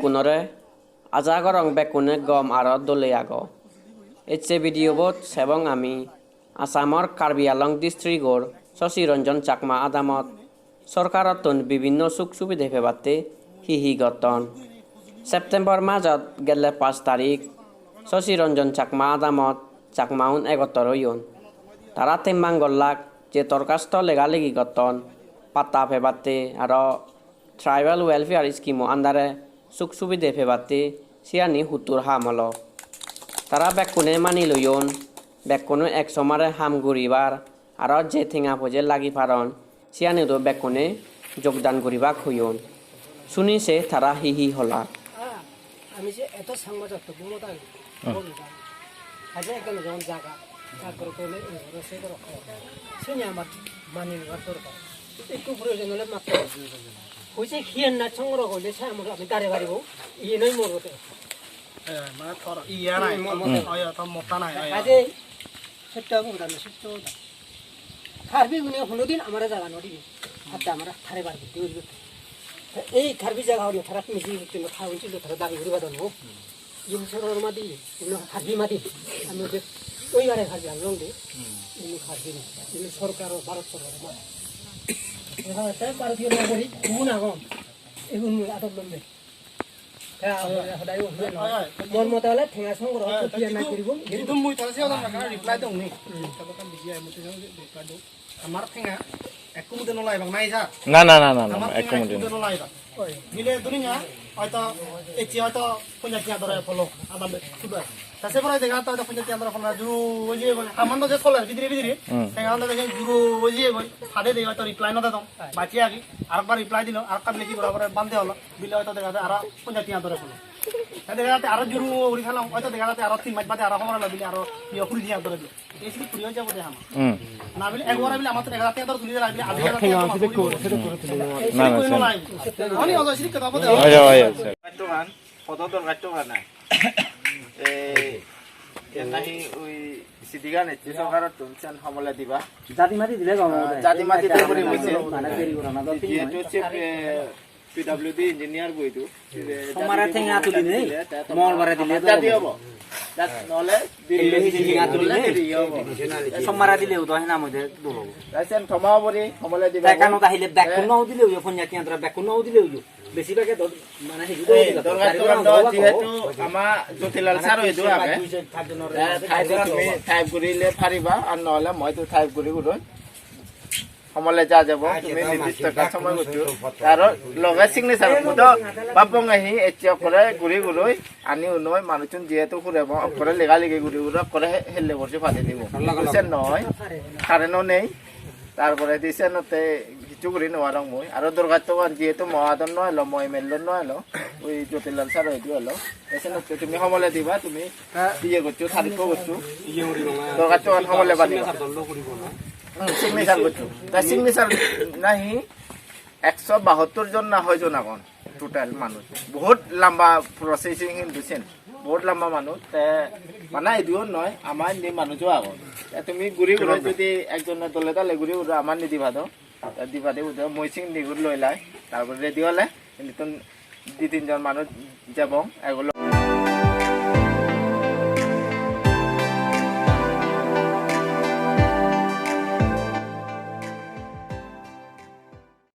বেকুনরে আজাগর রং বেকুনে গম আর দলে আগ এসে ভিডিও বোধ সেবং আমি আসামর কার্বি আলং ডিস্ট্রিক্টর শশী রঞ্জন চাকমা আদামত সরকারতন বিভিন্ন সুখ সুবিধা ফেবাতে হিহি গতন সেপ্টেম্বর মাজত গেলে 5 তারিখ শশী রঞ্জন চাকমা আদামত চাকমাউন এগতর ইয়ন তারা তেম্বাং গল্লাক যে তরকাস্ত লেগালেগি গতন পাতা ফেবাতে আর ট্রাইবাল ওয়েলফেয়ার স্কিমো আন্দারে সুখ সুবিধা ফেবাতে সিয়ানি হুতুর হামল তারা বেকুনে মানি লইন বেকুনে এক সমারে হাম ঘুরিবার আর যে থিঙা ফজে লাগি পারন সিয়ানিরও বেকুনে যোগদান করিবা হইন শুনিছে তারা হিহি হলা আমি যে এত সাংবাদিক বুমতা আজে এখানে যখন জায়গা তারপরে করলে রসে করে শুনি আমার মানি নেওয়ার দরকার একটু প্রয়োজন হলে মাত্র হয়েছে খিয়ান না সংগ্রহ করলে সে আমরা আমি দাঁড়ে বাড়িব ইয়ে নই মরতে মানে তোর ইয়া নাই তো মোটা নাই আজে সত্য বলতাম সত্য খারবি গুনে কোনোদিন আমার জায়গা নদী আচ্ছা আমরা থারে বাড়ি এই খারবি জায়গা হলো থারা মিশি খাওয়া ছিল থারা দাবি ঘুরিবা দেবো জিনিসের মাদি খারবি মাদি আমি যে ওইবারে খারবি আনলাম দে ইনি খারবি না ইনি সরকার ভারত সরকার ভারতীয় নাগরিক গুণ আগম এগুন আটক লম দে মন মতে হলে ঠেঙা সংগ্রহ না করিব একদম মই তাছে রিপ্লাই দং নি তবে কাম বিজি আই মতে রিপ্লাই দং আমার ঠেঙা একো মতে নলাইবাং নাই যা না একো মতে নলাইবা মিলে দুনিয়া হয়তো এচি হয়তো পঞ্চায়েত ধরে ফলো আদাম কিবা তাছে পরে দেখা তো পঞ্চায়েত ধরে ফলো জুরু ওজিয়ে গই আমানো যে চলে ভিতরে ভিতরে ঠেঙা হলে দেখেন জুরু ওজিয়ে গই ফাদে দেই হয়তো রিপ্লাই না দাও বাঁচি আগি আরেকবার রিপ্লাই দিল আরেকবার লিখি বরাবর বান্ধে হলো বিলে হয়তো দেখা যায় আর পঞ্চায়েত ধরে ফলো দেখা যাতে আরো জুরু উড়ি ফেলাম হয়তো দেখা যাতে আরো 3 মাস বাদে আরো সময় লাগবে আরো ইয়ে খুলি দিয়া ধরে দিল এই সিলি পুরিয়ে যাব দেখা না বিলে একবার বিলে আমার তো দেখা যাতে ধরে তুলি লাগবে আধা যাতে না আমি অজয় সিলি কথা বলতে কাট্টমান পদতন কাট্টমান নাই নাহি ওই সিদিগা নেছে সরকারত তুনছেন সমলে দিবা জাতি মাটি দিলে জাতি মাটি করে হইছে মানে দেরি করা না যেহেতু হচ্ছে পিডব্লিউডি ইঞ্জিনিয়ার বইতো তোমারা ঠেঙা তুলি নেই মঙ্গলবারে দিলে জাতি হবো নহলে ঠেঙা তুলি নেই সোমবারে দিলেও তো হেনা মধ্যে দলব রাইছেন থমা বরি সমলে দিবা বেকানো তাহিলে বেকুন নাও দিলেও ফন্যাতি আন্তরা বেকুন নাও দিলেও বেশিরভাগে মানে যেহেতু আমার জ্যোতিলাল স্যার হইতো আগে তুমি টাইপ করিলে পারিবা আর নহলে মই তো টাইপ করি গুলো সমলে যা যাব তুমি নির্দিষ্ট কাজ সময় করছো আর লগে সিগনেচার তো বাপং আহি এচিয়া করে ঘুরি ঘুরই আনি উনয় মানুষজন যেহেতু ঘুরে করে লেগালেগি ঘুরি ঘুরে করে হেলে বসে ফাটি দিব বুঝছেন নহয় কারেন্টও নেই তারপরে দিছে নতে কিছু করি নোয়ার মই আর দুর্গাত যেহেতু মহাদন নয় মই মেল নয় ওই জ্যোতিলাল স্যার হইতো হলো এসে নতে তুমি সমলে দিবা তুমি ইয়ে করছো তারিখ করছো দুর্গাত সমলে বাদিবা সিগনেচার করছো তা সিগনেচার নাহি 172 জন না 6 জন এখন টোটাল মানুষ বহুত লম্বা প্রসেসিং দিছেন বহুত লম্বা মানুষ মানে এদিও নয় আমার নি মানুষও এখন তুমি ঘুরি ঘুরে যদি একজনের দলে তালে ঘুরি ঘুরে আমার নি দিবা দাও দিবা দেব মই সিং নিগুর লইলাই তারপরে রেডি হলে কিন্তু 2-3 জন মানুষ যাব এগুলো